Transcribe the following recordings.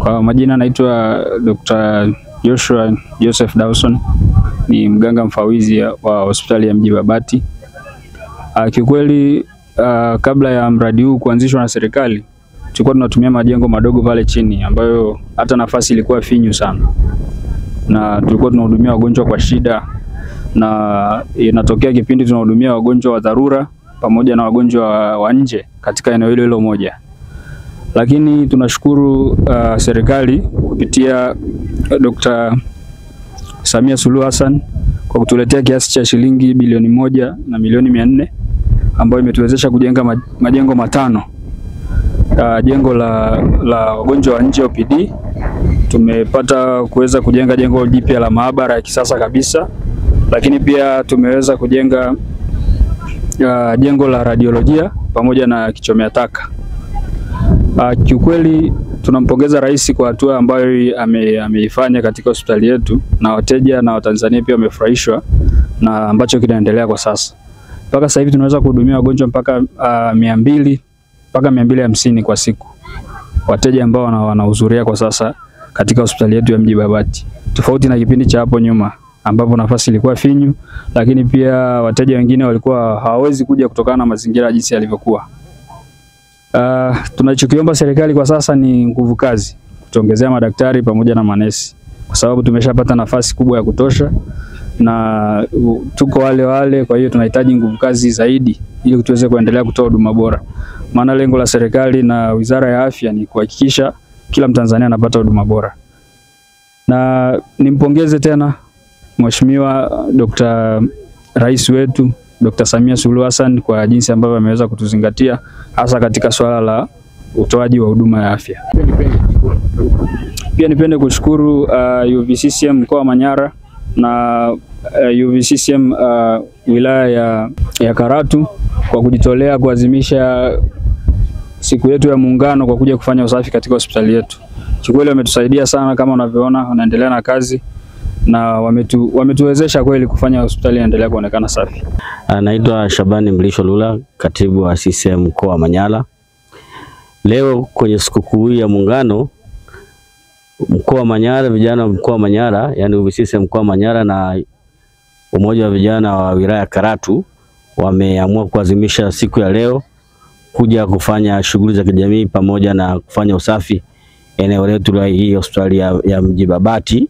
Kwa majina naitwa Dr. Joshua Joseph Dawson, ni mganga mfawizi wa hospitali ya Mji Babati. Kiukweli kabla ya mradi huu kuanzishwa na serikali, tulikuwa tunatumia majengo madogo pale chini ambayo hata nafasi ilikuwa finyu sana. Na tulikuwa tunahudumia wagonjwa kwa shida, na inatokea kipindi tunahudumia wagonjwa wa dharura pamoja na wagonjwa wa nje katika eneo hilo moja. Lakini tunashukuru serikali kupitia Dr. Samia Suluhu Hassan kwa kutuletea kiasi cha shilingi bilioni 1 na milioni 400 ambayo imetuwezesha kujenga majengo matano. Jengo la wagonjwa wa nje OPD, tumepata kuweza kujenga jengo jipya la maabara ya kisasa kabisa, lakini pia tumeweza kujenga jengo la radiolojia pamoja na kichomea taka. Kiukweli tunampongeza Rais kwa hatua ambayo ameifanya katika hospitali yetu, na wateja na Watanzania pia wamefurahishwa na ambacho kinaendelea kwa sasa. Mpaka sasa hivi tunaweza kuhudumia wagonjwa mpaka 200 mpaka 250 kwa siku, wateja ambao wanahudhuria kwa sasa katika hospitali yetu ya Mji Babati, tofauti na kipindi cha hapo nyuma ambapo nafasi ilikuwa finyu, lakini pia wateja wengine walikuwa hawawezi kuja kutokana na mazingira jinsi yalivyokuwa. Tunachokiomba serikali kwa sasa ni nguvu kazi, kutuongezea madaktari pamoja na manesi, kwa sababu tumeshapata nafasi kubwa ya kutosha na tuko wale. Kwa hiyo tunahitaji nguvu kazi zaidi ili tuweze kuendelea kutoa huduma bora. Maana lengo la serikali na Wizara ya Afya ni kuhakikisha kila Mtanzania anapata huduma bora. Na nimpongeze tena Mheshimiwa Rais wetu Dr. Samia Suluhu Hassan kwa jinsi ambavyo ameweza kutuzingatia hasa katika swala la utoaji wa huduma ya afya. Pia nipende kushukuru UVCCM mkoa wa Manyara na UVCCM wilaya ya Karatu kwa kujitolea kuadhimisha siku yetu ya Muungano kwa kuja kufanya usafi katika hospitali yetu. Kikweli wametusaidia sana, kama unavyoona wanaendelea na kazi na wametuwezesha kweli kufanya hospitali iendelee kuonekana safi. Naitwa Shabani Mlisho Lula, katibu wa CCM mkoa wa Manyara. Leo kwenye sikukuu ya Muungano mkoa wa Manyara, vijana mkoa wa Manyara, yani UVCCM mkoa wa Manyara na umoja wa vijana wa wilaya Karatu wameamua kuadhimisha siku ya leo kuja kufanya shughuli za kijamii pamoja na kufanya usafi eneo letu la hii hospitali ya Mji Babati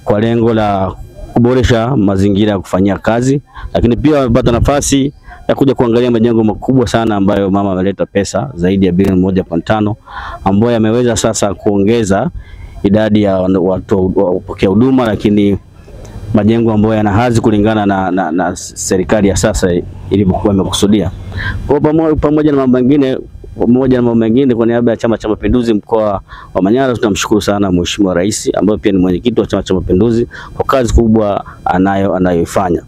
kwa lengo la kuboresha mazingira ya kufanyia kazi, lakini pia wamepata nafasi ya kuja kuangalia majengo makubwa sana ambayo mama ameleta pesa zaidi ya bilioni 1.5 ambayo yameweza sasa kuongeza idadi ya watu wapokea huduma, lakini majengo ambayo yana hadhi kulingana na serikali ya sasa ilivyokuwa imekusudia. Kwa pamoja na mambo mengine, kwa niaba ya Chama cha Mapinduzi mkoa wa Manyara tunamshukuru sana Mheshimiwa Rais ambaye pia ni mwenyekiti wa Chama cha Mapinduzi kwa kazi kubwa anayoifanya.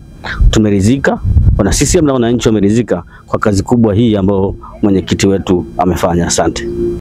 Tumeridhika, wana CCM na wananchi wameridhika kwa kazi kubwa hii ambayo mwenyekiti wetu amefanya. Asante.